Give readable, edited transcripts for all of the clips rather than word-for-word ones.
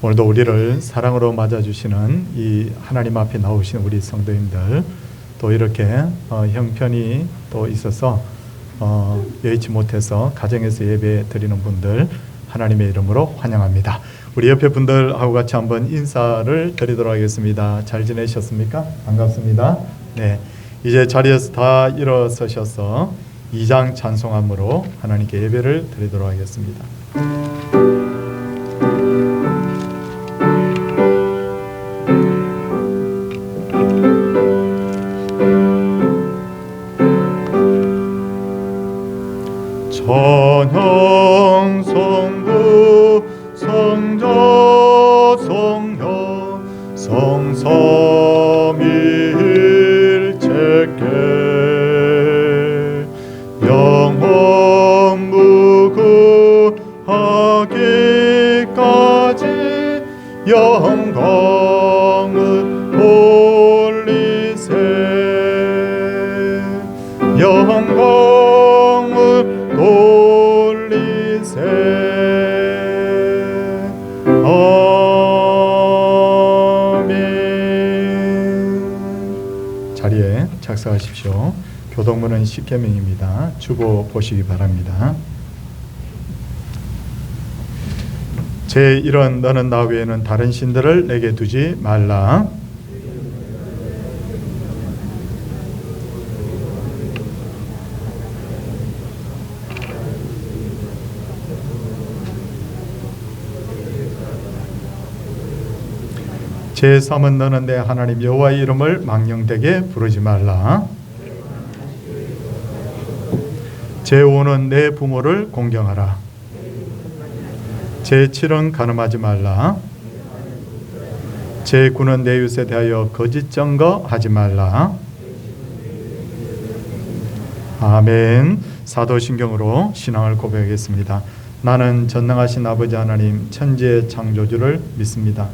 오늘도 우리를 사랑으로 맞아주시는 이 하나님 앞에 나오신 우리 성도님들, 또 이렇게 형편이 또 있어서 여의치 못해서 가정에서 예배 드리는 분들 하나님의 이름으로 환영합니다. 우리 옆에 분들하고 같이 한번 인사를 드리도록 하겠습니다. 잘 지내셨습니까? 반갑습니다. 네, 이제 자리에서 다 일어서셔서 2장 찬송함으로 하나님께 예배를 드리도록 하겠습니다. 천형 성부 성자 성현 성삼위일체께 영원 무궁하기까지 영광을 돌리세. 영광을 돌리세. 아멘. 자리에 착석하십시오. 교동문은 십계명입니다. 주보 보시기 바랍니다. 제1은 너는 나 외에는 다른 신들을 내게 두지 말라. 제3은 너는 내 하나님 여호와의 이름을 망령되게 부르지 말라. 제5는 내 부모를 공경하라. 제7은 간음하지 말라. 제9는 내 이웃에 대하여 거짓 증거하지 말라. 아멘. 사도신경으로 신앙을 고백하겠습니다. 나는 전능하신 아버지 하나님 천지의 창조주를 믿습니다.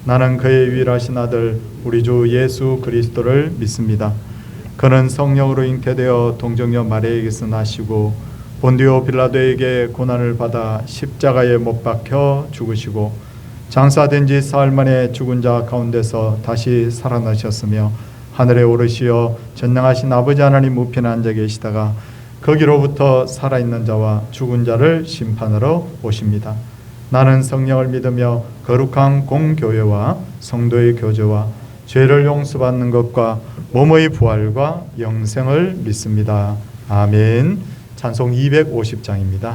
나는 그의 유일하신 아들 우리 주 예수 그리스도를 믿습니다. 그는 성령으로 잉태되어 동정녀 마리아에게서 나시고 본디오 빌라도에게 고난을 받아 십자가에 못 박혀 죽으시고 장사된 지 사흘 만에 죽은 자 가운데서 다시 살아나셨으며 하늘에 오르시어 전능하신 아버지 하나님 우편에 앉아 계시다가 거기로부터 살아있는 자와 죽은 자를 심판하러 오십니다. 나는 성령을 믿으며 거룩한 공교회와 성도의 교제와 죄를 용서받는 것과 몸의 부활과 영생을 믿습니다. 아멘. 찬송 250장입니다.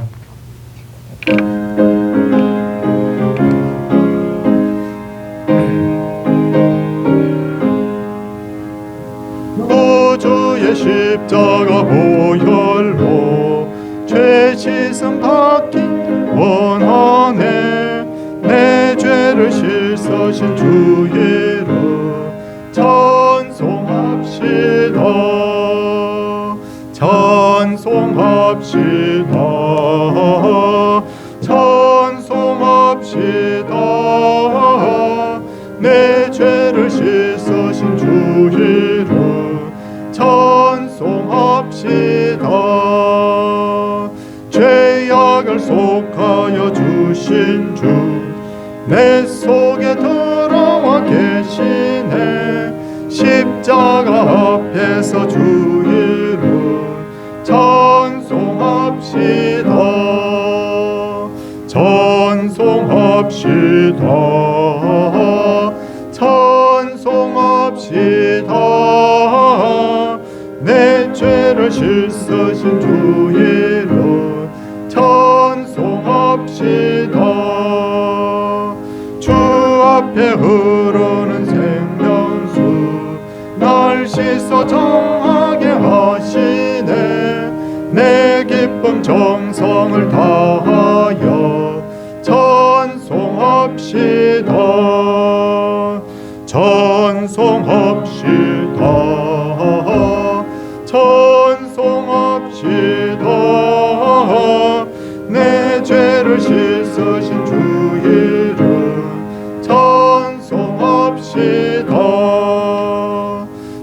구주의 십자가 보혈로 죄 씻음 받기 원하네. 내 죄를 씻으신 주 이름 찬송합시다. 찬송합시다. 찬송합시다. 내 죄를 씻으신 주 이름 찬송합시다. 죄악을 속하여 주신 주 내 속에 들어와 계시네. 십자가 앞에서 주 이름 찬송합시다. 찬송합시다. 찬송합시다. 내 죄를 씻으신 주 이름 찬송합시다. 주 앞에 흐르는 생명수 날 씻어 정하게 하시네. 내 기쁨 정성을 다하여 찬송합시다. 찬송합시다. 찬송합시다. 내 죄를 씻으신 주 이름 찬송합시다.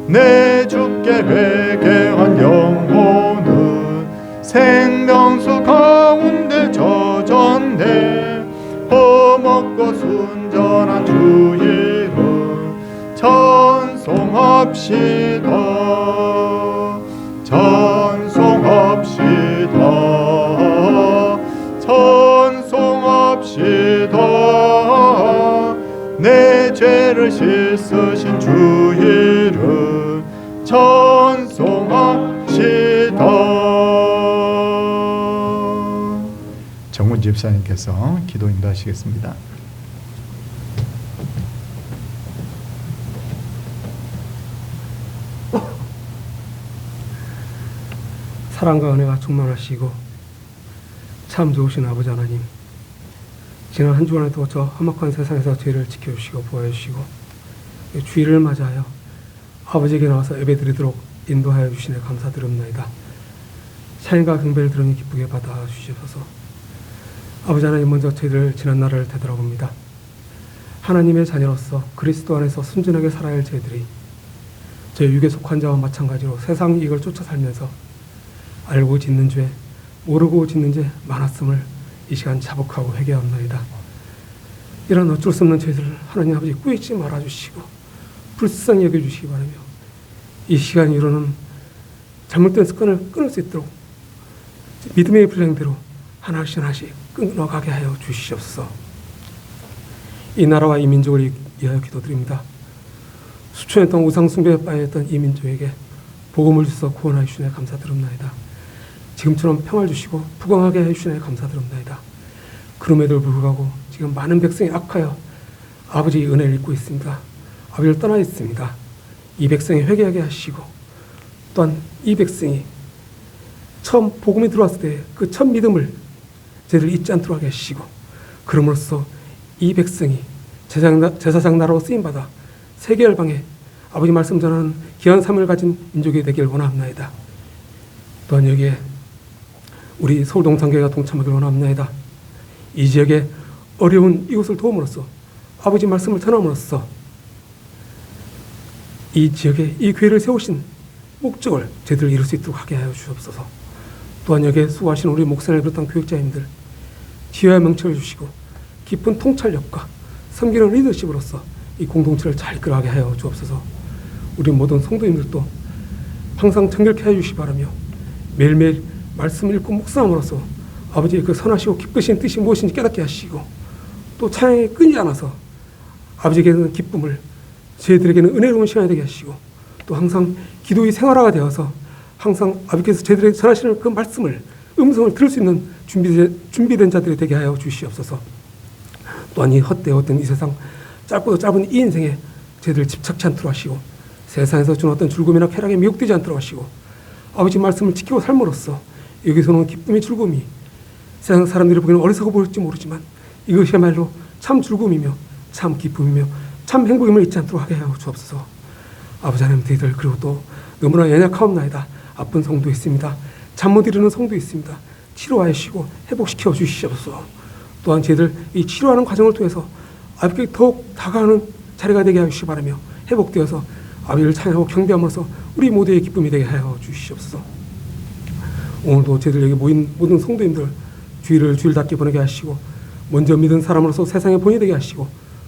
내 주께 회개한 영혼은 생명수 가운데 젖었네. 먹고 순전한 주 이름 찬송합시다. 찬송합시다. 찬송합시다. 내 죄를 씻으신 주 이름 찬송합시다. 정문 집사님께서 기도 인도하시겠습니다. 사랑과 은혜가 충만하시고 참 좋으신 아버지 하나님, 지난 한 주간에도 저 험악한 세상에서 저희를 지켜주시고 보호해주시고 주일을 맞이하여 아버지에게 나와서 예배드리도록 인도하여 주시네 감사드립니다. 찬양과 경배를 들으니 기쁘게 받아주시옵소서. 아버지 하나님, 먼저 저희들 지난 날을 되돌아봅니다. 하나님의 자녀로서 그리스도 안에서 순전하게 살아야 할 저희들이 저희 육에 속한 자와 마찬가지로 세상 이익을 쫓아 살면서 알고 짓는 죄, 모르고 짓는 죄 많았음을 이 시간 자복하고 회개합니다. 이런 어쩔 수 없는 저희들을 하나님 아버지 꾸짖지 말아주시고 불쌍히 여겨주시기 바라며 이 시간 이루는 잘못된 습관을 끊을 수 있도록 믿음의 분량대로 하나씩 하나씩 끊어가게 하여 주시옵소서. 이 나라와 이 민족을 위하여 기도드립니다. 수천 년 동안 우상 숭배에 빠져있던 이 민족에게 복음을 주셔서 구원하여 주시네 감사드립니다. 지금처럼 평화를 주시고 부강하게 해주시네 감사드립니다. 그럼에도 불구하고 지금 많은 백성이 악하여 아버지의 은혜를 잊고 있습니다. 아버지를 떠나 있습니다. 이 백성이 회개하게 하시고 또한 이 백성이 처음 복음이 들어왔을 때 그 첫 믿음을 저희들 잊지 않도록 하게 하시고 그럼으로써 이 백성이 제사장 나라로 쓰임받아 세계 열방에 아버지 말씀 전하는 귀한 삶을 가진 민족이 되길 원합니다. 또한 여기에 우리 서울동산교회가 동참하길 원합니다. 이 지역에 어려운 이웃을 도움으로써 아버지 말씀을 전함으로써 이 지역에 이 교회를 세우신 목적을 제대로 이룰 수 있도록 하게 하여 주옵소서. 또한 여기에 수고하신 우리 목사를 비롯한 교육자님들 지혜와 명철을 주시고 깊은 통찰력과 섬기는 리더십으로서 이 공동체를 잘 이끌어가게 하여 주옵소서. 우리 모든 성도님들도 항상 정결케 해 주시기 바라며 매일매일 말씀을 읽고 묵상함으로써 아버지의 그 선하시고 기쁘신 뜻이 무엇인지 깨닫게 하시고 또 찬양에 끊이지 않아서 아버지에게는 기쁨을 저희들에게는 은혜로운 시간이 되게 하시고 또 항상 기도의 생활화가 되어서 항상 아버지께서 저희들에게 전하시는 그 말씀을 음성을 들을 수 있는 준비된 자들이 되게 하여 주시옵소서. 또한 이 헛되었던 이 세상 짧고도 짧은 이 인생에 저희들 집착치 않도록 하시고 세상에서 주는 어떤 즐거움이나 쾌락에 미혹되지 않도록 하시고 아버지 말씀을 지키고 삶으로써 여기서는 기쁨이 즐거움이 세상 사람들이 보기에는 어리석어 보일지 모르지만 이것이야말로 참 즐거움이며 참 기쁨이며 참 행복임을 잊지 않도록 하게 하여 주옵소서. 아버지 하나님, 저희들 그리고 또 너무나 연약하옵나이다. 아픈 성도 있습니다. 잠 못 이루는 성도 있습니다. 치료하시고 회복시켜 주시옵소서. 또한 저희들 이 치료하는 과정을 통해서 아버지께 더욱 다가가는 자리가 되게 하여 주시기 바라며 회복되어서 아버지를 찬양하고 경배함으로써 우리 모두의 기쁨이 되게 하여 주시옵소서. 오늘도 저희들 여기 모인 모든 성도님들 주일답게 보내게 하시고 먼저 믿은 사람으로서 세상의 본이 되게 하시고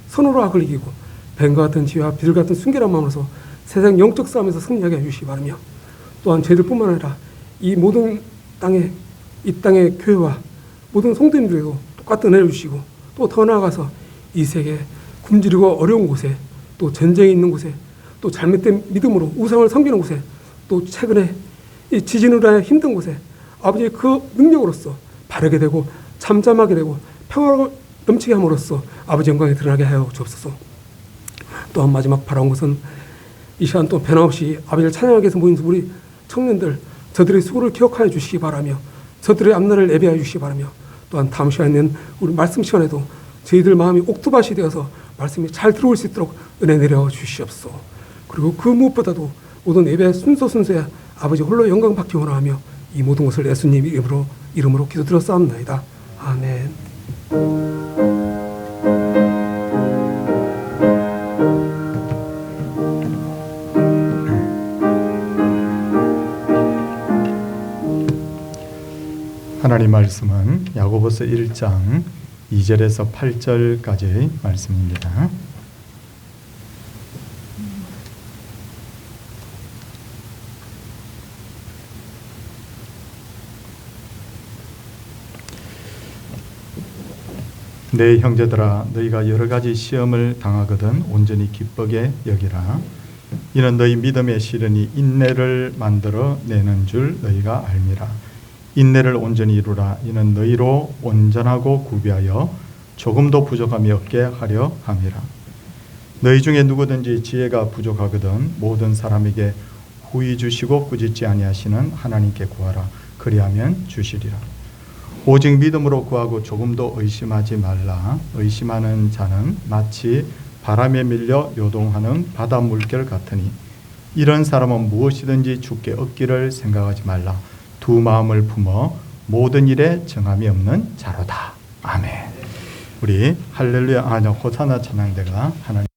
선으로 악을 이기고 뱀과 같은 지혜와 비둘 같은 순결한 마음으로서 세상 영적 싸움에서 승리하게 해주시기 바라며 또한 저희들뿐만 아니라 이 모든 이 땅의 교회와 모든 성도님들에도 똑같은 은혜를 주시고 또 더 나아가서 이 세계 굶주리고 어려운 곳에 또 전쟁이 있는 곳에 또 잘못된 믿음으로 우상을 섬기는 곳에 또 최근에 이 지진으로 인해 힘든 곳에 아버지의 그 능력으로서 바르게 되고 잠잠하게 되고 평화를 넘치게 함으로써 아버지 영광이 드러나게 하여 주옵소서. 또한 마지막 바라온 것은 이 시간 또 변함없이 아버지를 찬양하기 위해서 모인 우리 청년들 저들의 수고를 기억하여 주시기 바라며 저들의 앞날을 예배하여 주시기 바라며 또한 다음 시간에는 우리 말씀 시간에도 저희들 마음이 옥토밭이 되어서 말씀이 잘 들어올 수 있도록 은혜 내려 주시옵소서. 그리고 그 무엇보다도 모든 예배 순서에 아버지 홀로 영광 받기 원하며 이 모든 것을 예수님 이름으로 기도드렸사옵나이다. 아멘. 하나님 말씀은 야고보서 1장 2절에서 8절까지의 말씀입니다. 내 형제들아, 너희가 여러 가지 시험을 당하거든 온전히 기쁘게 여기라. 이는 너희 믿음의 시련이 인내를 만들어 내는 줄 너희가 알미라. 인내를 온전히 이루라. 이는 너희로 온전하고 구비하여 조금도 부족함이 없게 하려 함이라. 너희 중에 누구든지 지혜가 부족하거든 모든 사람에게 후히 주시고 꾸짖지 아니하시는 하나님께 구하라. 그리하면 주시리라. 오직 믿음으로 구하고 조금도 의심하지 말라. 의심하는 자는 마치 바람에 밀려 요동하는 바다 물결 같으니 이런 사람은 무엇이든지 주께 얻기를 생각하지 말라. 두 마음을 품어 모든 일에 정함이 없는 자로다. 아멘. 우리 할렐루야 호사나 찬양대가 하나님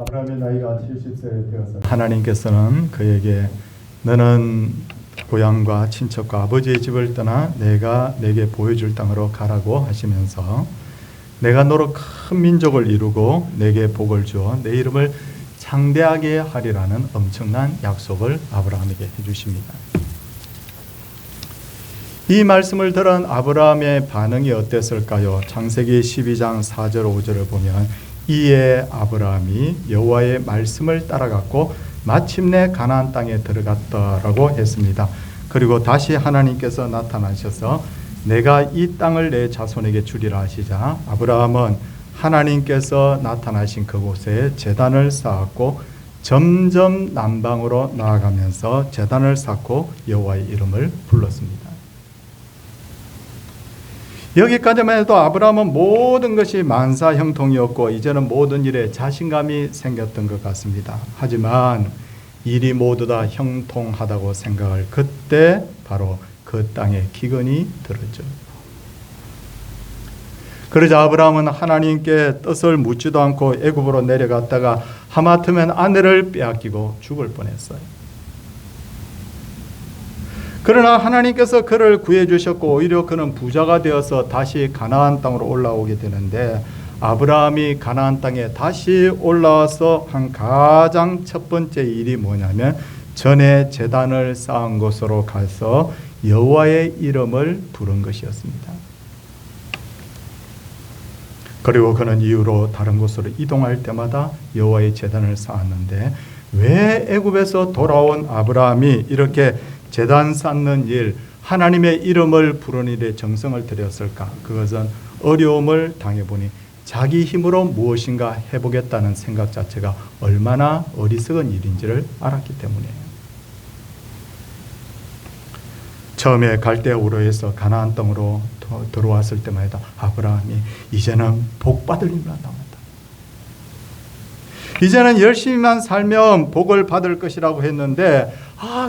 아브라함의 나이가 70세 되었을 때 하나님께서는 그에게 너는 고향과 친척과 아버지의 집을 떠나 내가 내게 보여줄 땅으로 가라고 하시면서 내가 너로 큰 민족을 이루고 내게 복을 주어 내 이름을 창대하게 하리라는 엄청난 약속을 아브라함에게 해주십니다. 이 말씀을 들은 아브라함의 반응이 어땠을까요? 창세기 12장 4절 5절을 보면 이에 아브라함이 여호와의 말씀을 따라갔고 마침내 가나안 땅에 들어갔다라고 했습니다. 그리고 다시 하나님께서 나타나셔서 내가 이 땅을 내 자손에게 주리라 하시자 아브라함은 하나님께서 나타나신 그곳에 제단을 쌓았고 점점 남방으로 나아가면서 제단을 쌓고 여호와의 이름을 불렀습니다. 여기까지만 해도 아브라함은 모든 것이 만사형통이었고 이제는 모든 일에 자신감이 생겼던 것 같습니다. 하지만 일이 모두 다 형통하다고 생각할 그때 바로 그 땅에 기근이 들었죠. 그러자 아브라함은 하나님께 뜻을 묻지도 않고 애굽으로 내려갔다가 하마터면 아내를 빼앗기고 죽을 뻔했어요. 그러나 하나님께서 그를 구해주셨고 오히려 그는 부자가 되어서 다시 가나안 땅으로 올라오게 되는데 아브라함이 가나안 땅에 다시 올라와서 한 가장 첫 번째 일이 뭐냐면 전에 제단을 쌓은 곳으로 가서 여호와의 이름을 부른 것이었습니다. 그리고 그는 이후로 다른 곳으로 이동할 때마다 여호와의 제단을 쌓았는데 왜 애굽에서 돌아온 아브라함이 이렇게 제단 쌓는 일, 하나님의 이름을 부르는 일에 정성을 들였을까? 그것은 어려움을 당해보니 자기 힘으로 무엇인가 해보겠다는 생각 자체가 얼마나 어리석은 일인지를 알았기 때문이에요. 처음에 갈대우르에서 가나안 땅으로 들어왔을 때마다 아브라함이 이제는 복 받을 일만 남았다. 이제는 열심히만 살면 복을 받을 것이라고 했는데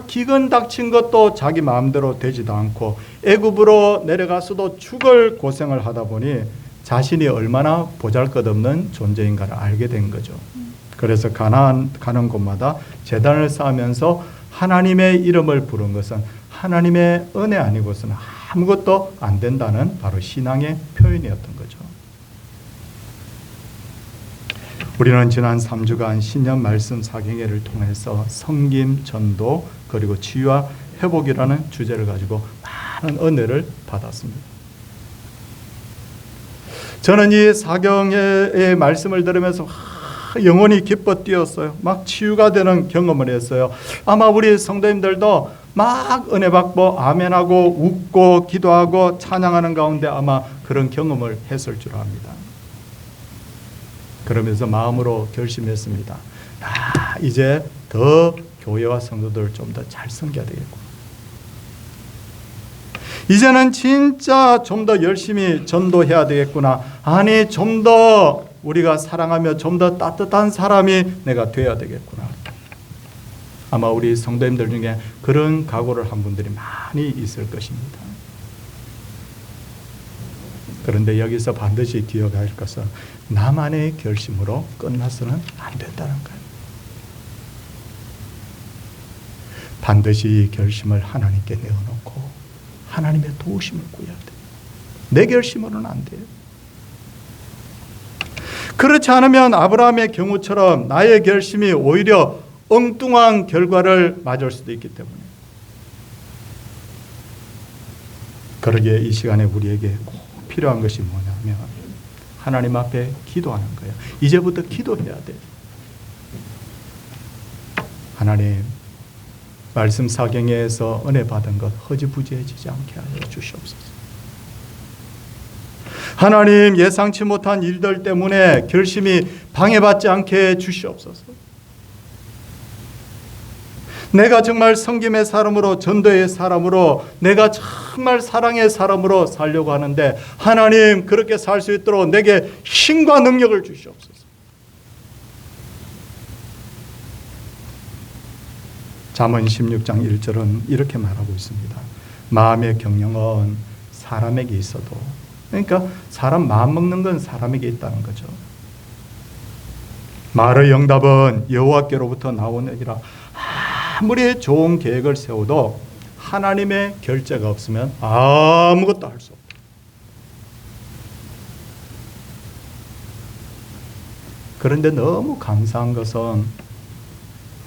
기근 닥친 것도 자기 마음대로 되지도 않고 애굽으로 내려가서도 죽을 고생을 하다 보니 자신이 얼마나 보잘것없는 존재인가를 알게 된 거죠. 그래서 가나안 가는 곳마다 제단을 쌓으면서 하나님의 이름을 부른 것은 하나님의 은혜 아니고서는 아무것도 안 된다는 바로 신앙의 표현이었던 거죠. 우리는 지난 3주간 신년 말씀 사경회를 통해서 성김, 전도, 그리고 치유와 회복이라는 주제를 가지고 많은 은혜를 받았습니다. 저는 이 사경회의 말씀을 들으면서 영혼이 기뻐 뛰었어요. 막 치유가 되는 경험을 했어요. 아마 우리 성도님들도 막 은혜 받고 아멘하고 웃고 기도하고 찬양하는 가운데 아마 그런 경험을 했을 줄 압니다. 그러면서 마음으로 결심했습니다. 이제 더 교회와 성도들 좀 더 잘 섬겨야 되겠구나. 이제는 진짜 좀 더 열심히 전도해야 되겠구나. 아니, 좀 더 우리가 사랑하며 좀 더 따뜻한 사람이 내가 되어야 되겠구나. 아마 우리 성도님들 중에 그런 각오를 한 분들이 많이 있을 것입니다. 그런데 여기서 반드시 기억해야 할 것은 나만의 결심으로 끝나서는 안 된다는 거예요. 반드시 결심을 하나님께 내어놓고 하나님의 도우심을 구해야 돼요. 내 결심으로는 안 돼요. 그렇지 않으면 아브라함의 경우처럼 나의 결심이 오히려 엉뚱한 결과를 맞을 수도 있기 때문에, 그러기에 이 시간에 우리에게 꼭 필요한 것이 뭐냐면 하나님 앞에 기도하는 거예요. 이제부터 기도해야 돼요. 하나님, 말씀 사경회에서 은혜 받은 것 허지부지해지지 않게 하여 주시옵소서. 하나님, 예상치 못한 일들 때문에 결심이 방해받지 않게 해 주시옵소서. 내가 정말 성김의 사람으로, 전도의 사람으로, 내가 정말 사랑의 사람으로 살려고 하는데 하나님, 그렇게 살 수 있도록 내게 힘과 능력을 주시옵소서. 잠언 16장 1절은 이렇게 말하고 있습니다. 마음의 경영은 사람에게 있어도, 그러니까 사람 마음 먹는 건 사람에게 있다는 거죠. 말의 응답은 여호와께로부터 나오느니라. 아무리 좋은 계획을 세워도 하나님의 결재가 없으면 아무것도 할 수 없다. 그런데 너무 감사한 것은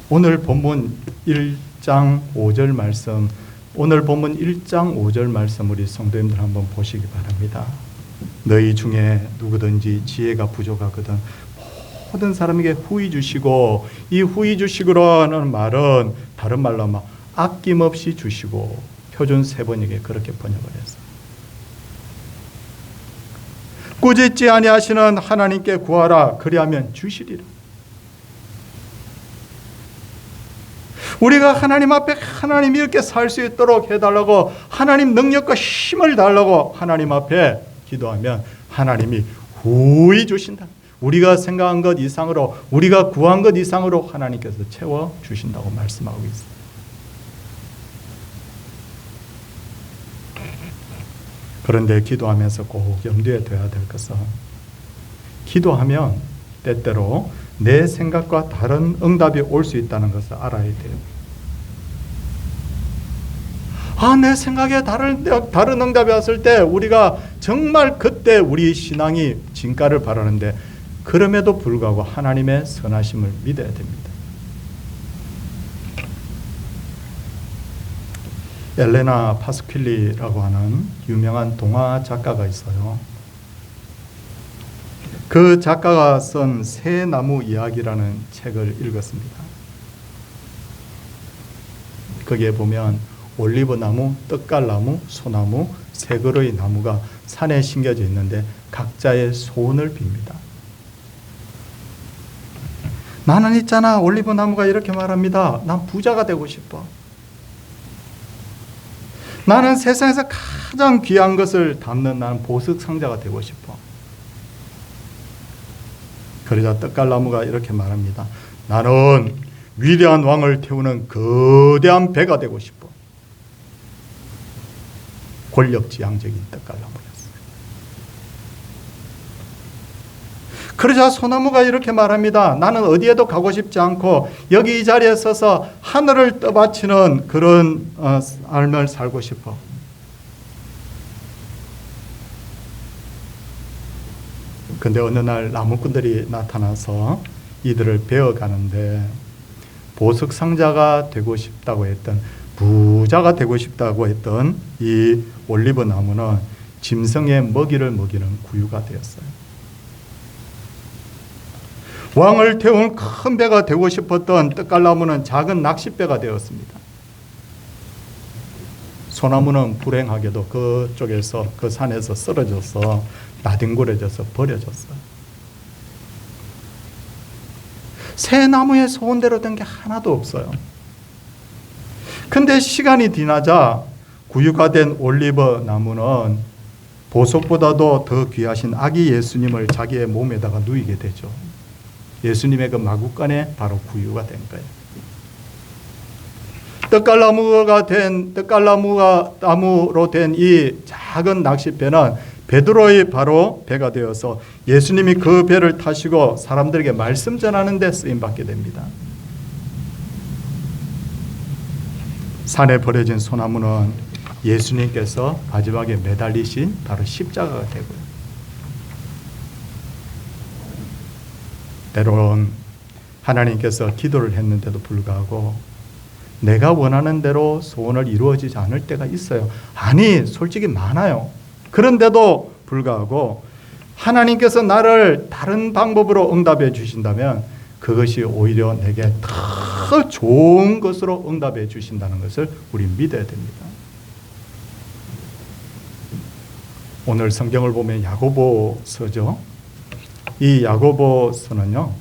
오늘 본문 1장 5절 말씀, 오늘 본문 1장 5절 말씀 우리 성도님들 한번 보시기 바랍니다. 너희 중에 누구든지 지혜가 부족하거든 모든 사람에게 후히 주시고, 이 후히 주시고라는 말은 다른 말로 하면 아낌없이 주시고, 표준 세번역에 그렇게 번역을 했어요. 꾸짖지 아니하시는 하나님께 구하라, 그리하면 주시리라. 우리가 하나님 앞에 하나님 이렇게 살 수 있도록 해달라고, 하나님 능력과 힘을 달라고 하나님 앞에 기도하면 하나님이 후히 주신다. 우리가 생각한 것 이상으로, 우리가 구한 것 이상으로 하나님께서 채워주신다고 말씀하고 있어요. 그런데 기도하면서 꼭 염두에 둬야 될 것은, 기도하면 때때로 내 생각과 다른 응답이 올 수 있다는 것을 알아야 돼요. 내 생각에 다른 응답이 왔을 때 우리가 정말 그때 우리 신앙이 진가를 바라는데, 그럼에도 불구하고 하나님의 선하심을 믿어야 됩니다. 엘레나 파스퀼리라고 하는 유명한 동화 작가가 있어요. 그 작가가 쓴 새 나무 이야기라는 책을 읽었습니다. 거기에 보면 올리브나무, 떡갈나무, 소나무, 세 그루의 나무가 산에 심겨져 있는데 각자의 소원을 빕니다. 나는 있잖아, 올리브나무가 이렇게 말합니다. 난 부자가 되고 싶어. 나는 세상에서 가장 귀한 것을 담는 나는 보석 상자가 되고 싶어. 그러자 떡갈나무가 이렇게 말합니다. 나는 위대한 왕을 태우는 거대한 배가 되고 싶어. 권력지향적인 떡갈나무였어요. 그러자 소나무가 이렇게 말합니다. 나는 어디에도 가고 싶지 않고 여기 이 자리에 서서 하늘을 떠받치는 그런 삶을 살고 싶어. 근데 어느 날 나무꾼들이 나타나서 이들을 베어가는데 보석 상자가 되고 싶다고 했던, 부자가 되고 싶다고 했던 이 올리브 나무는 짐승의 먹이를 먹이는 구유가 되었어요. 왕을 태운 큰 배가 되고 싶었던 떡갈나무는 작은 낚싯배가 되었습니다. 소나무는 불행하게도 그쪽에서, 그 산에서 쓰러져서 나뒹굴어져서 버려졌어요. 새 나무의 소원대로 된 게 하나도 없어요. 근데 시간이 지나자 구유가 된 올리브 나무는 보석보다도 더 귀하신 아기 예수님을 자기의 몸에다가 누이게 되죠. 예수님의 그 마구간에 바로 구유가 된 거예요. 떡갈나무로 된 이 작은 낚싯배는 베드로의 바로 배가 되어서 예수님이 그 배를 타시고 사람들에게 말씀 전하는 데 쓰임 받게 됩니다. 산에 버려진 소나무는 예수님께서 마지막에 매달리신 바로 십자가가 되고요. 때론 하나님께서 기도를 했는데도 불구하고 내가 원하는 대로 소원을 이루어지지 않을 때가 있어요. 아니, 솔직히 많아요. 그런데도 불구하고 하나님께서 나를 다른 방법으로 응답해 주신다면 그것이 오히려 내게 더 좋은 것으로 응답해 주신다는 것을 우리 믿어야 됩니다. 오늘 성경을 보면 야고보서죠. 이 야고보서는요,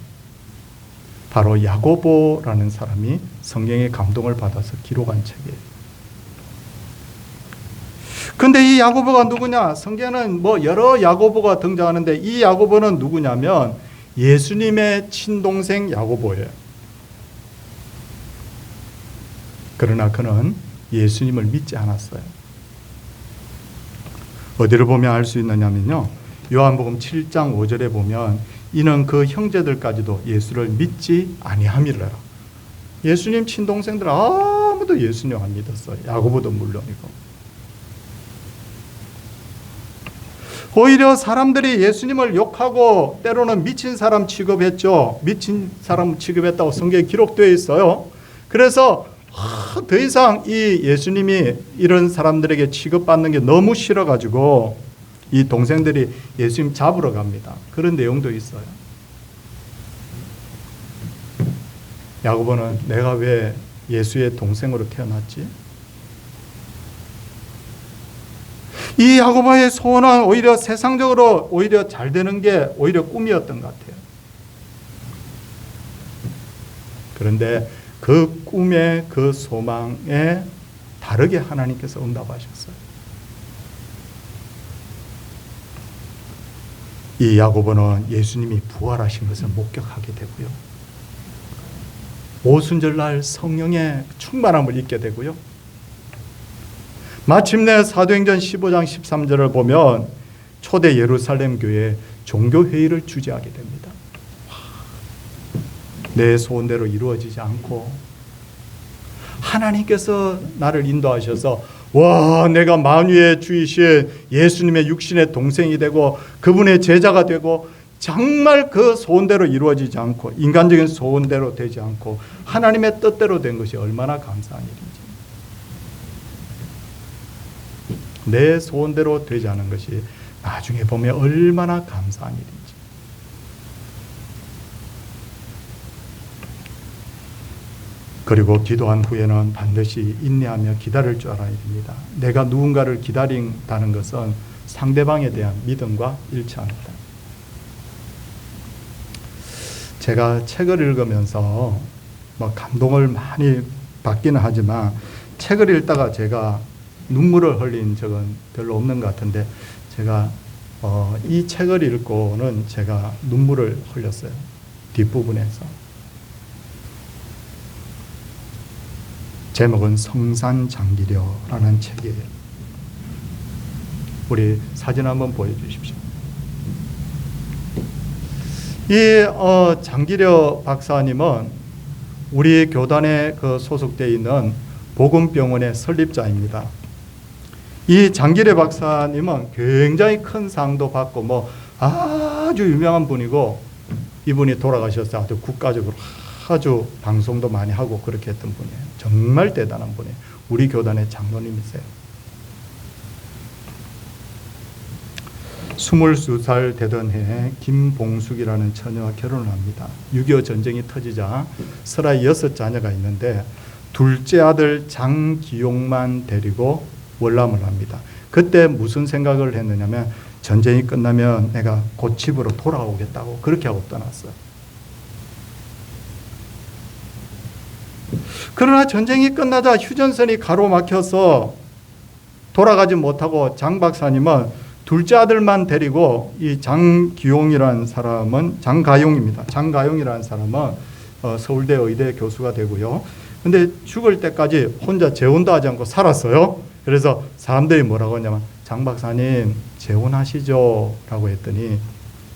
바로 야고보라는 사람이 성경의 감동을 받아서 기록한 책이에요. 근데 이 야고보가 누구냐? 성경에는 뭐 여러 야고보가 등장하는데 이 야고보는 누구냐면 예수님의 친동생 야고보예요. 그러나 그는 예수님을 믿지 않았어요. 어디를 보면 알 수 있느냐면요, 요한복음 7장 5절에 보면 이는 그 형제들까지도 예수를 믿지 아니함이라. 예수님 친동생들 아무도 예수님 안 믿었어요. 야고보도 물론이고. 오히려 사람들이 예수님을 욕하고 때로는 미친 사람 취급했죠. 미친 사람 취급했다고 성경에 기록되어 있어요. 그래서 더 이상 이 예수님이 이런 사람들에게 취급받는 게 너무 싫어가지고 이 동생들이 예수님 잡으러 갑니다. 그런 내용도 있어요. 야고보는 내가 왜 예수의 동생으로 태어났지? 이 야고보의 소원은 오히려 세상적으로 오히려 잘 되는 게 오히려 꿈이었던 것 같아요. 그런데 그 꿈의 그 소망에 다르게 하나님께서 응답하셨어요. 이 야고보는 예수님이 부활하신 것을 목격하게 되고요. 오순절날 성령의 충만함을 잊게 되고요. 마침내 사도행전 15장 13절을 보면 초대 예루살렘 교회 종교회의를 주재하게 됩니다. 내 소원대로 이루어지지 않고 하나님께서 나를 인도하셔서 내가 만유의 주이신 예수님의 육신의 동생이 되고 그분의 제자가 되고 정말 그 소원대로 이루어지지 않고 인간적인 소원대로 되지 않고 하나님의 뜻대로 된 것이 얼마나 감사한 일인지, 내 소원대로 되지 않은 것이 나중에 보면 얼마나 감사한 일인지. 그리고 기도한 후에는 반드시 인내하며 기다릴 줄 알아야 됩니다. 내가 누군가를 기다린다는 것은 상대방에 대한 믿음과 일치합니다. 제가 책을 읽으면서 감동을 많이 받기는 하지만 책을 읽다가 제가 눈물을 흘린 적은 별로 없는 것 같은데, 제가 이 책을 읽고는 제가 눈물을 흘렸어요. 뒷부분에서. 제목은 성산장기려라는 책이에요. 우리 사진 한번 보여주십시오. 이 장기려 박사님은 우리 교단에 소속되어 있는 복음병원의 설립자입니다. 이 장기려 박사님은 굉장히 큰 상도 받고 아주 유명한 분이고, 이분이 돌아가셔서 아주 국가적으로 아주 방송도 많이 하고 그렇게 했던 분이에요. 정말 대단한 분이에요. 우리 교단의 장로님이세요. 22살 되던 해에 김봉숙이라는 처녀와 결혼을 합니다. 6.25 전쟁이 터지자 36자녀가 있는데 둘째 아들 장기용만 데리고 월남을 합니다. 그때 무슨 생각을 했느냐면, 전쟁이 끝나면 내가 곧 집으로 돌아오겠다고 그렇게 하고 떠났어요. 그러나 전쟁이 끝나자 휴전선이 가로막혀서 돌아가지 못하고 장 박사님은 둘째 아들만 데리고, 이 장기용이라는 사람은 장가용입니다. 장가용이라는 사람은 서울대 의대 교수가 되고요. 근데 죽을 때까지 혼자 재혼도 하지 않고 살았어요. 그래서 사람들이 뭐라고 하냐면, 장 박사님 재혼하시죠? 라고 했더니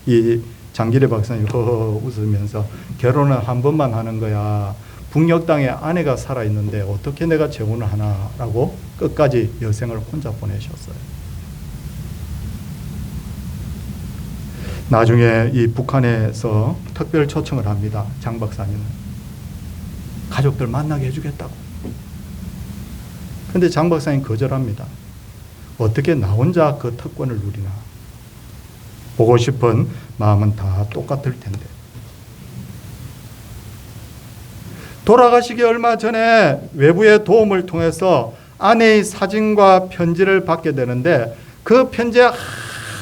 이 장기려 박사님이 허허 웃으면서, 결혼을 한 번만 하는 거야. 북녘 땅에 아내가 살아있는데 어떻게 내가 재혼을 하나? 라고 끝까지 여생을 혼자 보내셨어요. 나중에 이 북한에서 특별 초청을 합니다. 장 박사님은 가족들 만나게 해주겠다고. 근데 장 박사님 거절합니다. 어떻게 나 혼자 그 특권을 누리나? 보고 싶은 마음은 다 똑같을 텐데. 돌아가시기 얼마 전에 외부의 도움을 통해서 아내의 사진과 편지를 받게 되는데, 그 편지에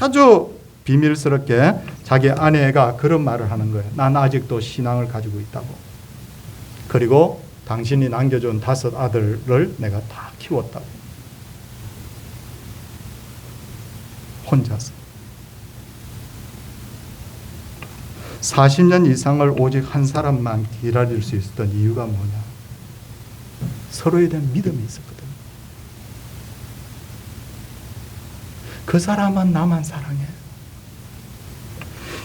아주 비밀스럽게 자기 아내가 그런 말을 하는 거예요. 난 아직도 신앙을 가지고 있다고. 그리고 당신이 남겨준 5 아들을 내가 다 키웠다고. 혼자서. 40년 이상을 오직 한 사람만 기다릴 수 있었던 이유가 뭐냐? 서로에 대한 믿음이 있었거든요. 그 사람은 나만 사랑해.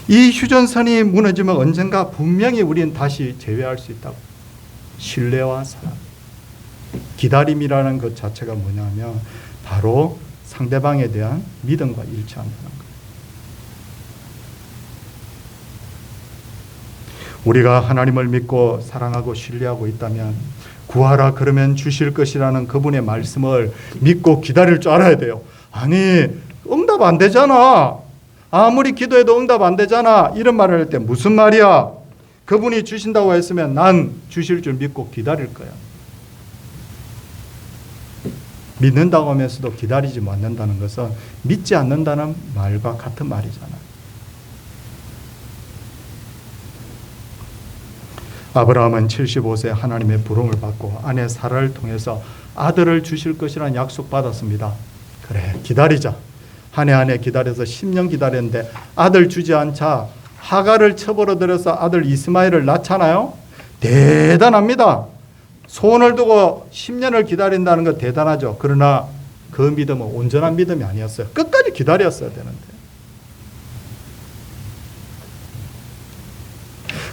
이 휴전선이 무너지면 언젠가 분명히 우리는 다시 재회할 수 있다고. 신뢰와 사랑, 기다림이라는 것 자체가 뭐냐면 바로 상대방에 대한 믿음과 일치한다는 거예요. 우리가 하나님을 믿고 사랑하고 신뢰하고 있다면, 구하라 그러면 주실 것이라는 그분의 말씀을 믿고 기다릴 줄 알아야 돼요. 아니, 응답 안 되잖아. 아무리 기도해도 응답 안 되잖아. 이런 말을 할 때 무슨 말이야? 그분이 주신다고 했으면 난 주실 줄 믿고 기다릴 거야. 믿는다고 하면서도 기다리지 않는다는 것은 믿지 않는다는 말과 같은 말이잖아. 아브라함은 75세 하나님의 부름을 받고 아내 사라를 통해서 아들을 주실 것이라는 약속 받았습니다. 그래, 기다리자. 한 해 한 해 기다려서 10년 기다렸는데 아들 주지 않자 하갈을 쳐버려들여서 아들 이스마엘을 낳잖아요. 대단합니다. 소원을 두고 10년을 기다린다는 거 대단하죠. 그러나 그 믿음은 온전한 믿음이 아니었어요. 끝까지 기다렸어야 되는데.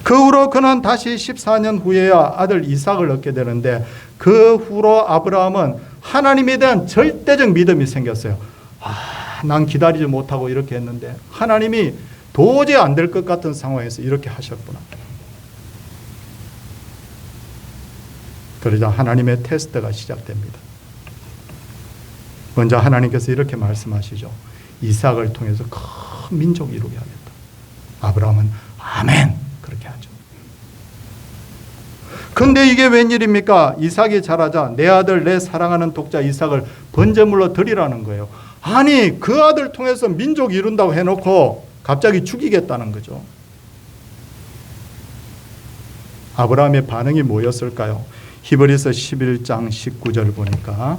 그 후로 그는 다시 14년 후에야 아들 이삭을 얻게 되는데, 그 후로 아브라함은 하나님에 대한 절대적 믿음이 생겼어요. 난 기다리지 못하고 이렇게 했는데 하나님이 도저히 안 될 것 같은 상황에서 이렇게 하셨구나. 그러자 하나님의 테스트가 시작됩니다. 먼저 하나님께서 이렇게 말씀하시죠. 이삭을 통해서 큰 민족을 이루게 하겠다. 아브라함은 아멘 그렇게 하죠. 근데 이게 웬일입니까? 이삭이 자라자 내 아들, 내 사랑하는 독자 이삭을 번제물로 드리라는 거예요. 아니, 그 아들 통해서 민족 이룬다고 해놓고 갑자기 죽이겠다는 거죠. 아브라함의 반응이 뭐였을까요? 히브리서 11장 19절 보니까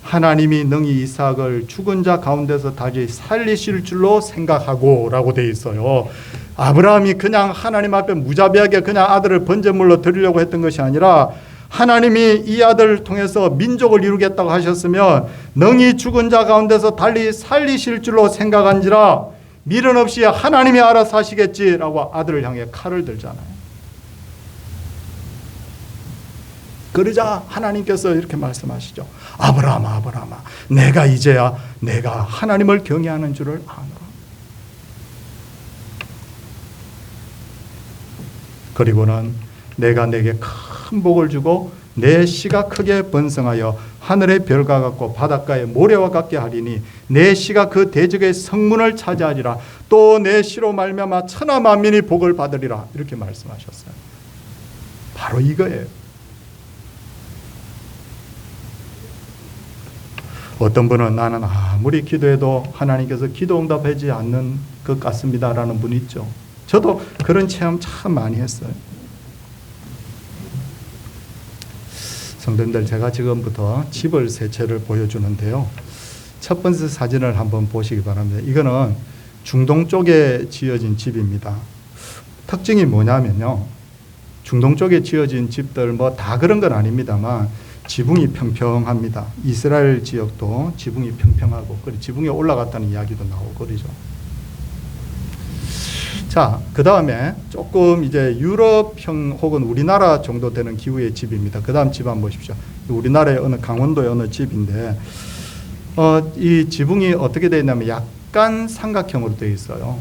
하나님이 능히 이삭을 죽은 자 가운데서 다시 살리실 줄로 생각하고 라고 돼 있어요. 아브라함이 그냥 하나님 앞에 무자비하게 그냥 아들을 번제물로 드리려고 했던 것이 아니라 하나님이 이 아들을 통해서 민족을 이루겠다고 하셨으면 능히 죽은 자 가운데서 달리 살리실 줄로 생각한지라 미련 없이 하나님이 알아서 하시겠지라고 아들을 향해 칼을 들잖아요. 그러자 하나님께서 이렇게 말씀하시죠. 아브라함아, 아브라함아, 내가 이제야 내가 하나님을 경외하는 줄을 아노라. 그리고는 내가 내게 큰 복을 주고 내 씨가 크게 번성하여 하늘의 별과 같고 바닷가의 모래와 같게 하리니 내 씨가 그 대적의 성문을 차지하리라. 또 내 씨로 말미암아 천하 만민이 복을 받으리라. 이렇게 말씀하셨어요. 바로 이거예요. 어떤 분은 나는 아무리 기도해도 하나님께서 기도 응답하지 않는 것 같습니다라는 분이 있죠. 저도 그런 체험 참 많이 했어요. 성도님들, 제가 지금부터 집을 세 채를 보여주는데요. 첫 번째 사진을 한번 보시기 바랍니다. 이거는 중동 쪽에 지어진 집입니다. 특징이 뭐냐면요, 중동 쪽에 지어진 집들 뭐 다 그런 건 아닙니다만 지붕이 평평합니다. 이스라엘 지역도 지붕이 평평하고 그리고 지붕에 올라갔다는 이야기도 나오고 그러죠. 자, 그 다음에 조금 이제 유럽형 혹은 우리나라 정도 되는 기후의 집입니다. 그 다음 집 한번 보십시오. 우리나라의 어느 강원도의 어느 집인데 이 지붕이 어떻게 되어 있냐면 약간 삼각형으로 되어 있어요.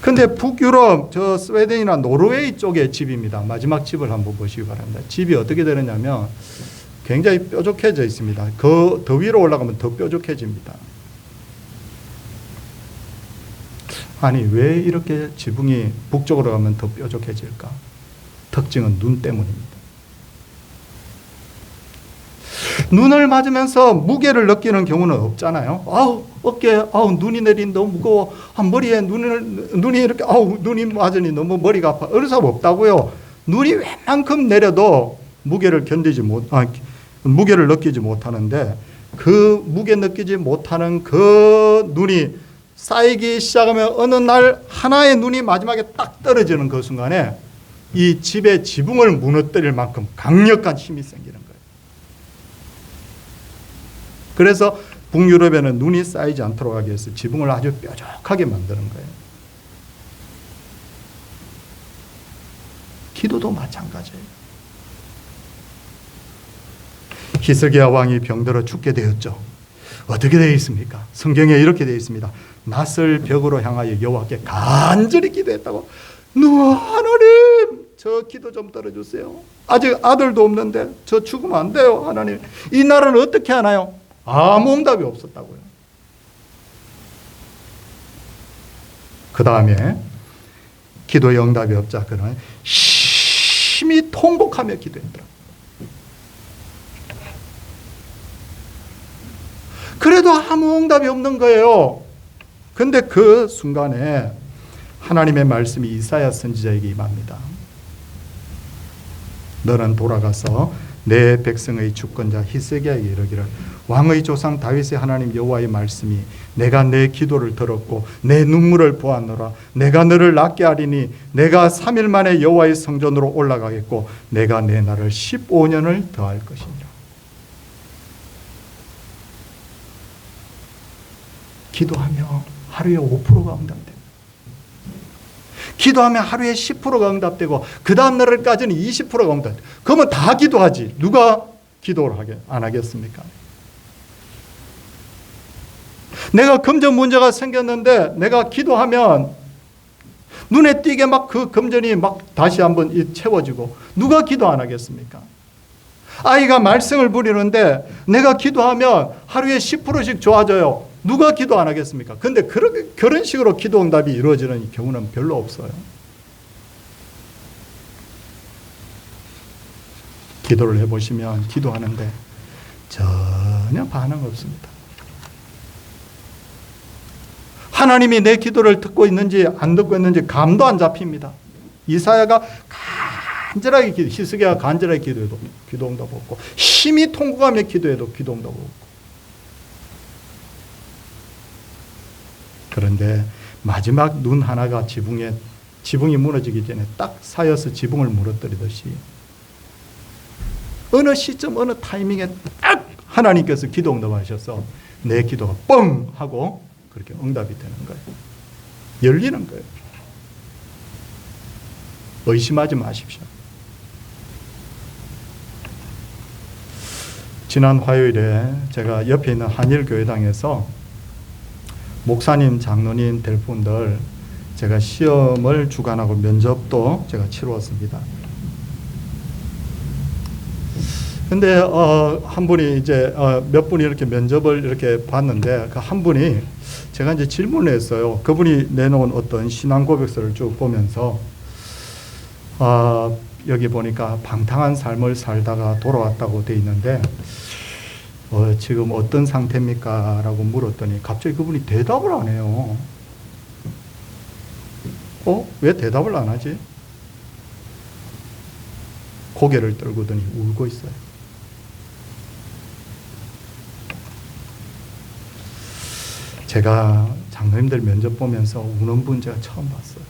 근데 북유럽, 저 스웨덴이나 노르웨이 쪽의 집입니다. 마지막 집을 한번 보시기 바랍니다. 집이 어떻게 되느냐면 굉장히 뾰족해져 있습니다. 더 위로 올라가면 더 뾰족해집니다. 아니, 왜 이렇게 지붕이 북쪽으로 가면 더 뾰족해질까? 특징은 눈 때문입니다. 눈을 맞으면서 무게를 느끼는 경우는 없잖아요. 아우, 어깨에 눈이 내린 너무 무거워. 머리에 눈이 이렇게 눈이 맞으니 너무 머리가 아파. 어느 사람 없다고요. 눈이 웬만큼 내려도 무게를 무게를 느끼지 못하는데 그 무게 느끼지 못하는 그 눈이 쌓이기 시작하면 어느 날 하나의 눈이 마지막에 딱 떨어지는 그 순간에 이 집의 지붕을 무너뜨릴 만큼 강력한 힘이 생기는 거예요. 그래서 북유럽에는 눈이 쌓이지 않도록 하기 위해서 지붕을 아주 뾰족하게 만드는 거예요. 기도도 마찬가지예요. 히스기야 왕이 병들어 죽게 되었죠. 어떻게 되어 있습니까? 성경에 이렇게 되어 있습니다. 낫을 벽으로 향하여 여호와께 간절히 기도했다고. 하나님, 저 기도 좀 들어주세요. 아직 아들도 없는데 저 죽으면 안 돼요. 하나님, 이 나라를 어떻게 하나요? 아무 응답이 없었다고요. 그 다음에 기도의 응답이 없자 그는 심히 통곡하며 기도했더라. 그래도 아무 응답이 없는 거예요. 근데 그 순간에 하나님의 말씀이 이사야 선지자에게 임합니다. 너는 돌아가서 내 백성의 주권자 히스기야에게 이르기를 왕의 조상 다윗의 하나님 여호와의 말씀이 내가 내 기도를 들었고 내 눈물을 보았노라. 내가 너를 낫게 하리니 내가 3일 만에 여호와의 성전으로 올라가겠고 내가 내 날을 15년을 더할 것이니라. 기도하며 하루에 5%가 응답됩니다. 기도하면 하루에 10%가 응답되고 그 다음 날까지는 20%가 응답돼요. 그러면 다 기도하지. 누가 기도를 안 하겠습니까? 내가 금전 문제가 생겼는데 내가 기도하면 눈에 띄게 막 그 금전이 막 다시 한번 채워지고 누가 기도 안 하겠습니까? 아이가 말썽을 부리는데 내가 기도하면 하루에 10%씩 좋아져요. 누가 기도 안 하겠습니까? 근데 그런 식으로 기도 응답이 이루어지는 경우는 별로 없어요. 기도를 해보시면 기도하는데 전혀 반응 없습니다. 하나님이 내 기도를 듣고 있는지 안 듣고 있는지 감도 안 잡힙니다. 이사야가 간절하게 히스기야가 간절하게 기도해도 기도 응답 없고, 심히 통곡하며 기도해도 기도 응답 없고. 그런데 마지막 눈 하나가 지붕이 무너지기 전에 딱 쌓여서 지붕을 무너뜨리듯이 어느 시점 어느 타이밍에 딱 하나님께서 기도 응답하셔서 내 기도가 뻥 하고 그렇게 응답이 되는 거예요. 열리는 거예요. 의심하지 마십시오. 지난 화요일에 제가 옆에 있는 한일교회당에서 목사님, 장로님 될 분들 제가 시험을 주관하고 면접도 제가 치루었습니다. 근데 한 분이 이제 몇 분이 이렇게 면접을 이렇게 봤는데 그 한 분이 제가 이제 질문을 했어요. 그분이 내놓은 어떤 신앙 고백서를 쭉 보면서 여기 보니까 방탕한 삶을 살다가 돌아왔다고 돼 있는데 지금 어떤 상태입니까? 라고 물었더니 갑자기 그분이 대답을 안 해요. 왜 대답을 안 하지? 고개를 떨구더니 울고 있어요. 제가 장로님들 면접 보면서 우는 분 제가 처음 봤어요.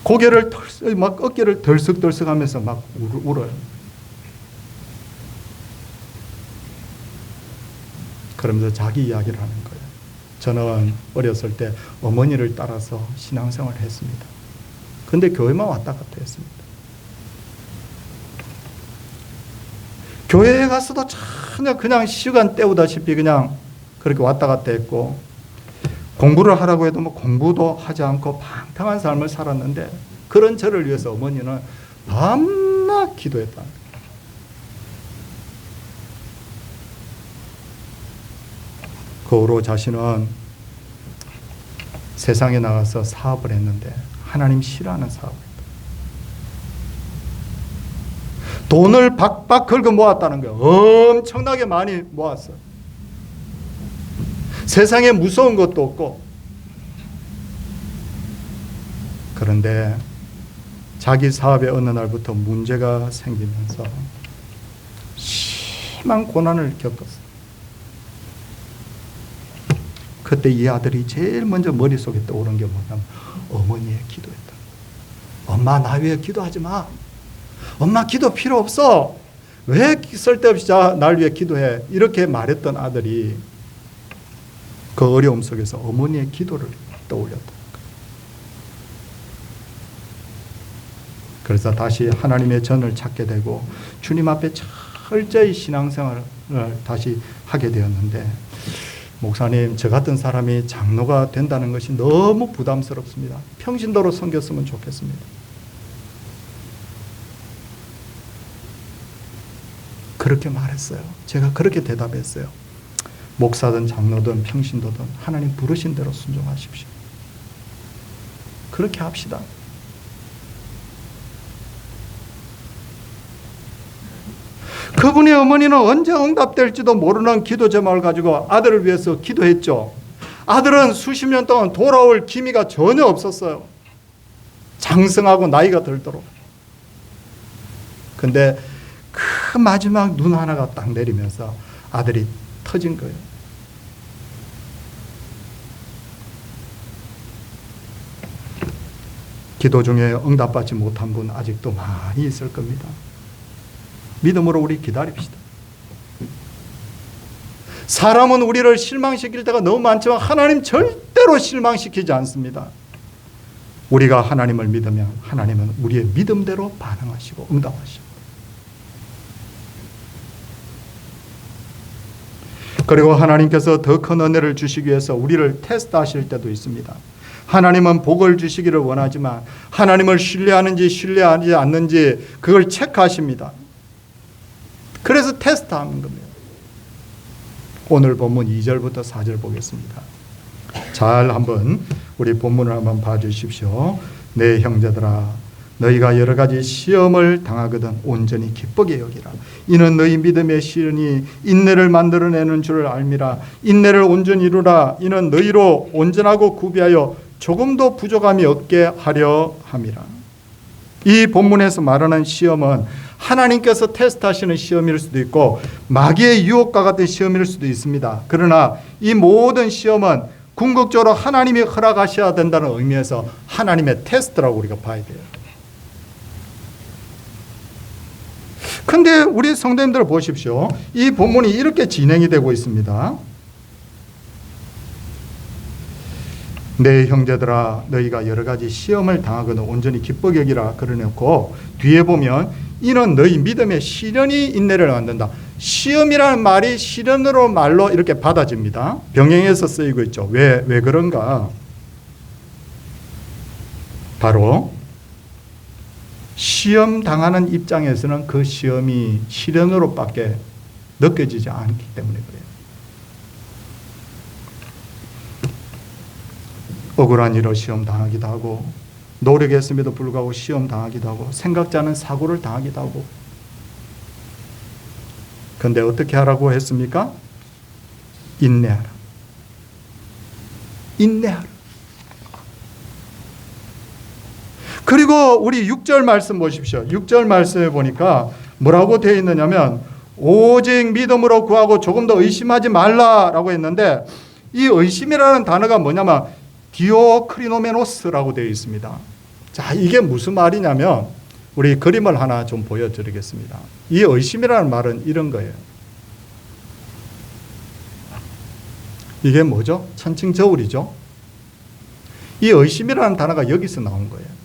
고개를 막 어깨를 덜썩덜썩 하면서 막 울어요. 그러면서 자기 이야기를 하는 거예요. 저는 어렸을 때 어머니를 따라서 신앙생활을 했습니다. 근데 교회만 왔다 갔다 했습니다. 교회에 가서도 전혀 그냥 시간 때우다시피 그냥 그렇게 왔다 갔다 했고, 공부를 하라고 해도 뭐 공부도 하지 않고 방탕한 삶을 살았는데, 그런 저를 위해서 어머니는 밤낮 기도했다. 그 후로 자신은 세상에 나가서 사업을 했는데 하나님 싫어하는 사업을 했다. 돈을 박박 긁어 모았다는 거예요. 엄청나게 많이 모았어요. 세상에 무서운 것도 없고. 그런데 자기 사업에 어느 날부터 문제가 생기면서 심한 고난을 겪었어요. 그때 이 아들이 제일 먼저 머릿속에 떠오른 게 뭐냐면 어머니의 기도였다. 엄마, 나 위해 기도하지 마. 엄마 기도 필요 없어. 왜 쓸데없이 날 위해 기도해. 이렇게 말했던 아들이 그 어려움 속에서 어머니의 기도를 떠올렸다. 그래서 다시 하나님의 전을 찾게 되고 주님 앞에 철저히 신앙생활을 다시 하게 되었는데, 목사님, 저 같은 사람이 장로가 된다는 것이 너무 부담스럽습니다. 평신도로 섬겼으면 좋겠습니다. 그렇게 말했어요. 제가 그렇게 대답했어요. 목사든 장로든 평신도든 하나님 부르신 대로 순종하십시오. 그렇게 합시다. 그분의 어머니는 언제 응답될지도 모르는 기도 제목을 가지고 아들을 위해서 기도했죠. 아들은 수십 년 동안 돌아올 기미가 전혀 없었어요. 장성하고 나이가 들도록. 근데 그 마지막 눈 하나가 딱 내리면서 아들이 터진 거예요. 기도 중에 응답받지 못한 분 아직도 많이 있을 겁니다. 믿음으로 우리 기다립시다. 사람은 우리를 실망시킬 때가 너무 많지만 하나님 절대로 실망시키지 않습니다. 우리가 하나님을 믿으면 하나님은 우리의 믿음대로 반응하시고 응답하시고, 그리고 하나님께서 더 큰 은혜를 주시기 위해서 우리를 테스트하실 때도 있습니다. 하나님은 복을 주시기를 원하지만 하나님을 신뢰하는지 신뢰하지 않는지 그걸 체크하십니다. 그래서 테스트하는 겁니다. 오늘 본문 2절부터 4절 보겠습니다. 잘 한번 우리 본문을 한번 봐주십시오. 내 형제들아, 너희가 여러 가지 시험을 당하거든 온전히 기쁘게 여기라. 이는 너희 믿음의 시련이 인내를 만들어내는 줄을 알미라. 인내를 온전히 이루라. 이는 너희로 온전하고 구비하여 조금도 부족함이 없게 하려 함이라. 이 본문에서 말하는 시험은 하나님께서 테스트하시는 시험일 수도 있고 마귀의 유혹과 같은 시험일 수도 있습니다. 그러나 이 모든 시험은 궁극적으로 하나님이 허락하셔야 된다는 의미에서 하나님의 테스트라고 우리가 봐야 돼요. 근데 우리 성도님들 보십시오. 이 본문이 이렇게 진행이 되고 있습니다. 내 형제들아 너희가 여러 가지 시험을 당하거든 온전히 기쁘게 여기라 그러놓고 뒤에 보면 이는 너희 믿음의 시련이 인내를 만든다. 시험이라는 말이 시련으로 말로 이렇게 받아집니다. 병행해서 쓰이고 있죠. 왜 그런가? 바로 시험 당하는 입장에서는 그 시험이 시련으로밖에 느껴지지 않기 때문에 그래요. 억울한 일로 시험 당하기도 하고 노력했음에도 불구하고 시험 당하기도 하고 생각지 않은 사고를 당하기도 하고. 그런데 어떻게 하라고 했습니까? 인내하라. 인내하라. 그리고 우리 6절 말씀 보십시오. 6절 말씀에 보니까 뭐라고 되어 있느냐면 오직 믿음으로 구하고 조금 더 의심하지 말라라고 했는데 이 의심이라는 단어가 뭐냐면 디오크리노메노스라고 되어 있습니다. 자, 이게 무슨 말이냐면 우리 그림을 하나 좀 보여드리겠습니다. 이 의심이라는 말은 이런 거예요. 이게 뭐죠? 천칭저울이죠. 이 의심이라는 단어가 여기서 나온 거예요.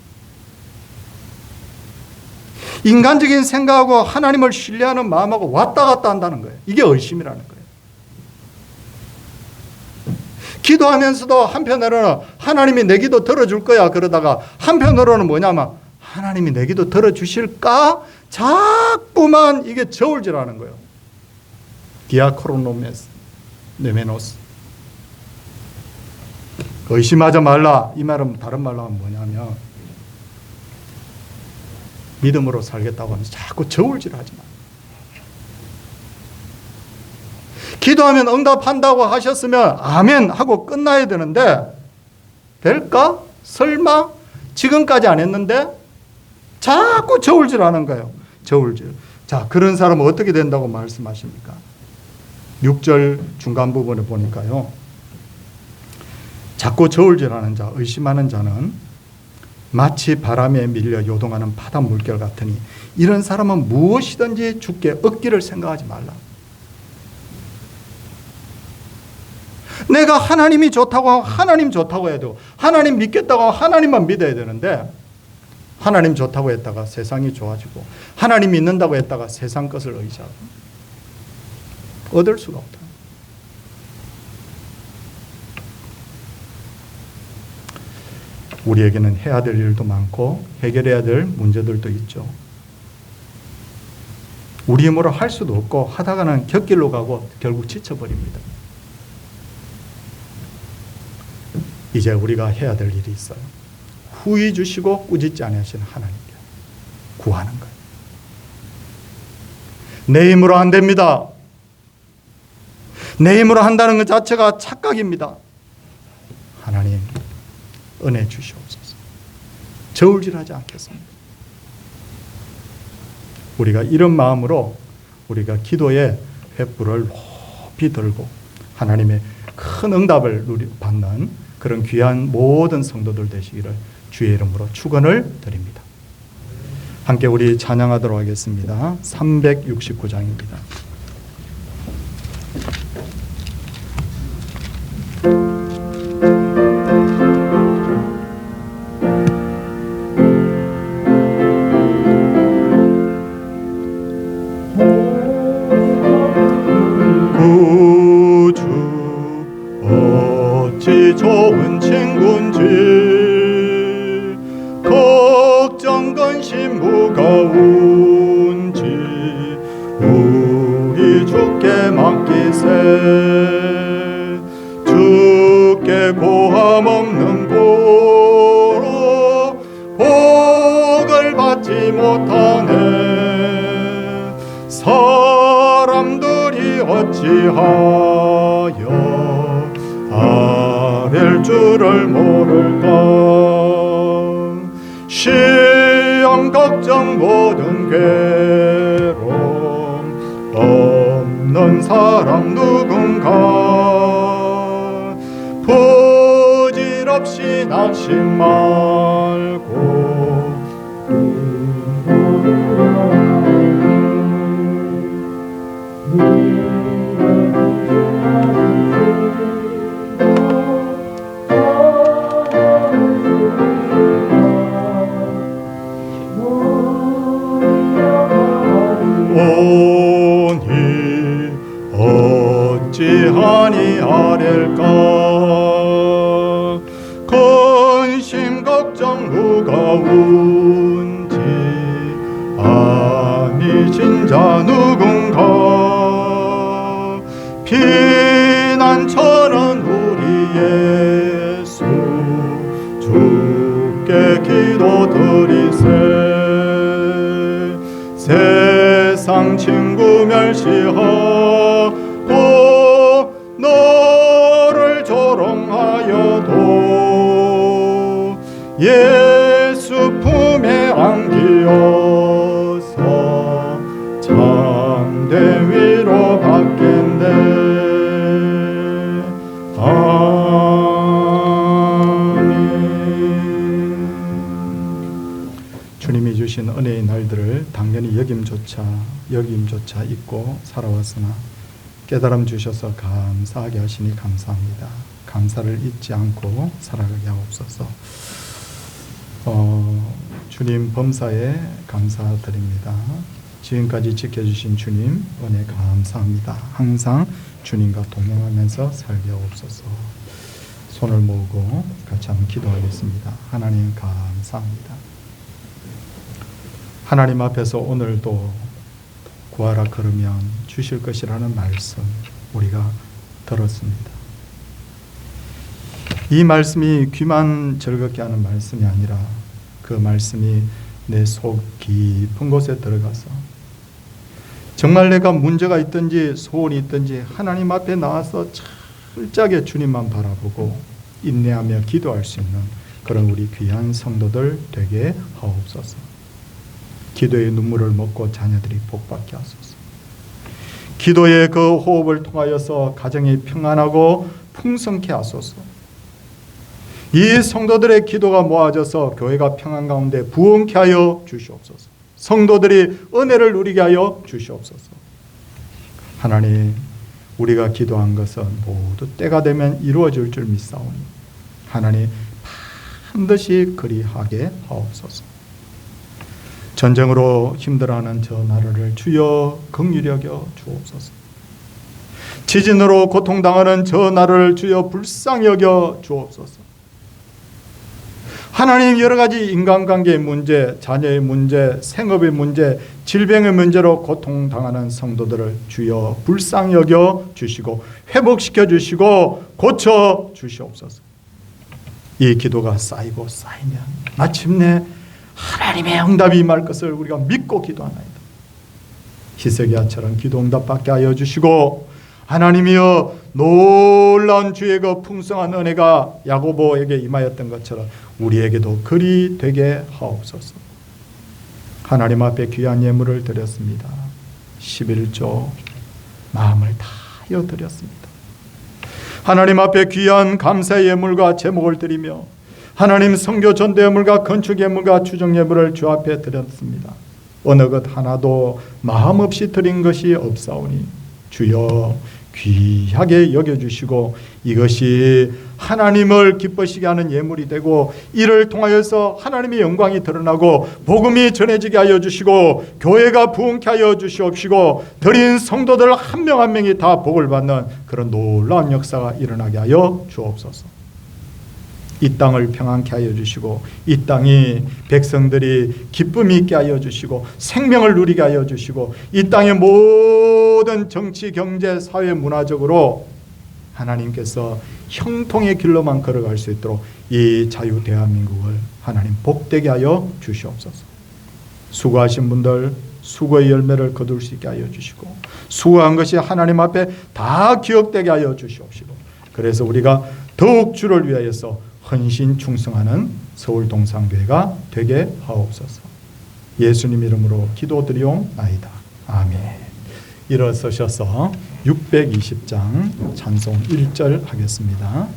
인간적인 생각하고 하나님을 신뢰하는 마음하고 왔다 갔다 한다는 거예요. 이게 의심이라는 거예요. 기도하면서도 한편으로는 하나님이 내 기도 들어줄 거야 그러다가 한편으로는 뭐냐면 하나님이 내 기도 들어주실까? 자꾸만 이게 저울질하는 거예요. 디아크로노메스 네메노스. 의심하지 말라. 이 말은 다른 말로 하면 뭐냐면 믿음으로 살겠다고 하면서 자꾸 저울질하지 마. 기도하면 응답한다고 하셨으면 아멘 하고 끝나야 되는데 될까? 설마? 지금까지 안 했는데 자꾸 저울질하는 거예요. 저울질. 자, 그런 사람은 어떻게 된다고 말씀하십니까? 6절 중간 부분에 보니까요. 자꾸 저울질하는 자, 의심하는 자는 마치 바람에 밀려 요동하는 바다 물결 같으니 이런 사람은 무엇이든지 주께 얻기를 생각하지 말라. 내가 하나님이 좋다고 하고 하나님 좋다고 해도 하나님 믿겠다고 하고 하나님만 믿어야 되는데 하나님 좋다고 했다가 세상이 좋아지고 하나님 믿는다고 했다가 세상 것을 의지하고 얻을 수가 없다. 우리에게는 해야 될 일도 많고 해결해야 될 문제들도 있죠. 우리 힘으로 할 수도 없고 하다가는 곁길로 가고 결국 지쳐버립니다. 이제 우리가 해야 될 일이 있어요. 후히 주시고 꾸짖지 아니하시는 하나님께 구하는 거예요. 내 힘으로 안 됩니다. 내 힘으로 한다는 것 자체가 착각입니다. 하나님 은혜 주시옵소서. 저울질하지 않겠습니다. 우리가 이런 마음으로 우리가 기도의 횃불을 높이 들고 하나님의 큰 응답을 받는 그런 귀한 모든 성도들 되시기를 주의 이름으로 축원을 드립니다. 함께 우리 찬양하도록 하겠습니다. 369장입니다. 좋은 친구인지 걱정 근심 무거운지 어찌하여 아랠 줄을 모를까. 시험 걱정 모든 괴로움 없는 사람 누군가. 부질없이 낙심 말고 오니 어찌하니 아랠까. 근심 걱정 누가 운지 아니신 자 누군가. 피난처는 우리 예수 주께 기도드리세. 세상 친구 멸시하고 너를 조롱하여도 예수 품에 안기어서 참된 위로 받겠네. 아멘. 주님이 주신 은혜의 날들을 당연히 역임조차 잊고 살아왔으나 깨달음 주셔서 감사하게 하시니 감사합니다. 감사를 잊지 않고 살아가게 하옵소서. 주님 범사에 감사드립니다. 지금까지 지켜주신 주님 은혜 감사합니다. 항상 주님과 동행하면서 살게 하옵소서. 손을 모으고 같이 한번 기도하겠습니다. 하나님 감사합니다. 하나님 앞에서 오늘도 구하라 그러면 주실 것이라는 말씀 우리가 들었습니다. 이 말씀이 귀만 즐겁게 하는 말씀이 아니라 그 말씀이 내 속 깊은 곳에 들어가서 정말 내가 문제가 있든지 소원이 있든지 하나님 앞에 나와서 철저하게 주님만 바라보고 인내하며 기도할 수 있는 그런 우리 귀한 성도들 되게 하옵소서. 기도의 눈물을 먹고 자녀들이 복받게 하소서. 기도의 그 호흡을 통하여서 가정이 평안하고 풍성케 하소서. 이 성도들의 기도가 모아져서 교회가 평안 가운데 부흥케 하여 주시옵소서. 성도들이 은혜를 누리게 하여 주시옵소서. 하나님, 우리가 기도한 것은 모두 때가 되면 이루어질 줄 믿사오니 하나님 반드시 그리하게 하옵소서. 전쟁으로 힘들어하는 저 나라를 주여 긍휼히 여겨 주옵소서. 지진으로 고통당하는 저 나라를 주여 불쌍히 여겨 주옵소서. 하나님, 여러 가지 인간관계의 문제, 자녀의 문제, 생업의 문제, 질병의 문제로 고통당하는 성도들을 주여 불쌍히 여겨 주시고 회복시켜 주시고 고쳐 주시옵소서. 이 기도가 쌓이고 쌓이면 마침내 하나님의 응답이 임할 것을 우리가 믿고 기도하나이다. 히스기야처럼 기도 응답 받게 하여 주시고 하나님이여 놀라운 주의 그 풍성한 은혜가 야고보에게 임하였던 것처럼 우리에게도 그리 되게 하옵소서. 하나님 앞에 귀한 예물을 드렸습니다. 11조 마음을 다하여 드렸습니다. 하나님 앞에 귀한 감사의 예물과 제목을 드리며 하나님 성교 전도 예물과 건축 예물과 추정 예물을 주 앞에 드렸습니다. 어느 것 하나도 마음 없이 드린 것이 없사오니 주여 귀하게 여겨주시고 이것이 하나님을 기쁘시게 하는 예물이 되고 이를 통하여서 하나님의 영광이 드러나고 복음이 전해지게 하여 주시고 교회가 부흥케 하여 주시옵시고 드린 성도들 한 명 한 명이 다 복을 받는 그런 놀라운 역사가 일어나게 하여 주옵소서. 이 땅을 평안케 하여 주시고 이 땅이 백성들이 기쁨이 있게 하여 주시고 생명을 누리게 하여 주시고 이 땅의 모든 정치, 경제, 사회, 문화적으로 하나님께서 형통의 길로만 걸어갈 수 있도록 이 자유 대한민국을 하나님 복되게 하여 주시옵소서. 수고하신 분들 수고의 열매를 거둘 수 있게 하여 주시고 수고한 것이 하나님 앞에 다 기억되게 하여 주시옵시고 그래서 우리가 더욱 주를 위하여서 헌신 충성하는 서울 동산교회가 되게 하옵소서. 예수님 이름으로 기도드리옵나이다. 아멘. 일어서셔서 620장 찬송 1절 하겠습니다.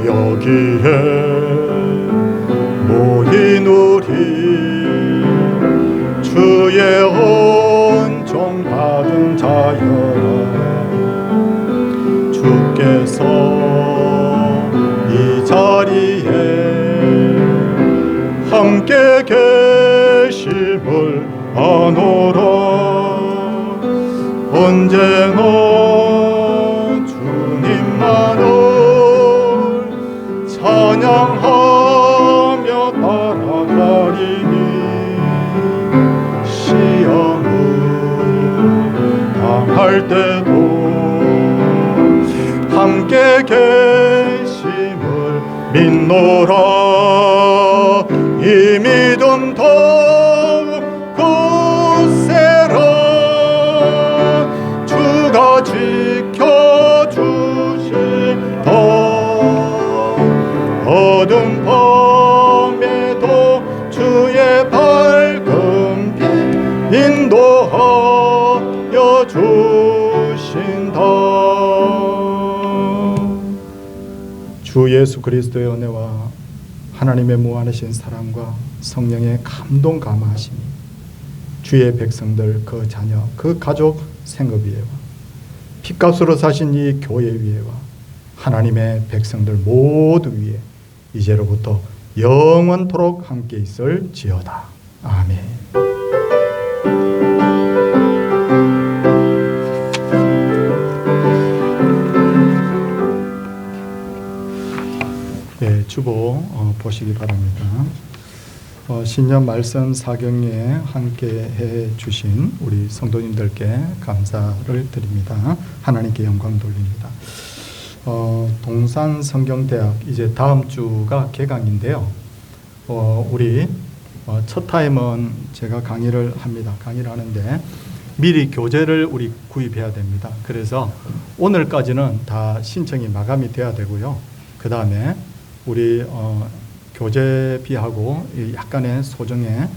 여기에 모인 우리 주의 은총 받은 자여라. 주께서 이 자리에 함께 계심을 아노라. 언제나 주님만을 찬양하며 따라가리니 시험을 당할 때도 함께 계심을 믿노라. 이 믿음 더욱 굳세라. 주가 지켜주시다. 어두운 밤에도 주의 밝은 빛 인도하여 주신다. 주 예수 그리스도의 은혜와 하나님의 무한하신 사랑과 성령의 감동 감화하심이 주의 백성들 그 자녀 그 가족 생업 위에와 핏값으로 사신 이 교회 위에와 하나님의 백성들 모두 위에 이제로부터 영원토록 함께 있을지어다. 아멘. 네, 주보 보시기 바랍니다. 신년 말씀 사경에 함께 해 주신 우리 성도님들께 감사를 드립니다. 하나님께 영광 돌립니다. 동산 성경대학 이제 다음 주가 개강인데요. 우리 첫 타임은 제가 강의를 합니다. 강의를 하는데 미리 교재를 우리 구입해야 됩니다. 그래서 오늘까지는 다 신청이 마감이 돼야 되고요. 그 다음에 우리 교재비하고 약간의 소정의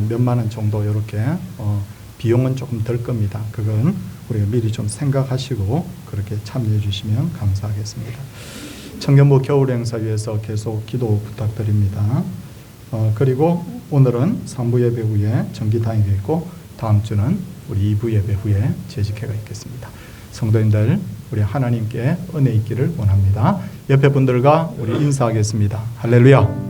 몇만 원 정도 이렇게 비용은 조금 들 겁니다. 그건 우리가 미리 좀 생각하시고 그렇게 참여해 주시면 감사하겠습니다. 청년부 겨울행사위에서 계속 기도 부탁드립니다. 그리고 오늘은 3부 예배 후에 정기당회가 있고 다음 주는 우리 2부 예배 후에 재직회가 있겠습니다. 성도님들 우리 하나님께 은혜 있기를 원합니다. 옆에 분들과 우리 인사하겠습니다. 할렐루야.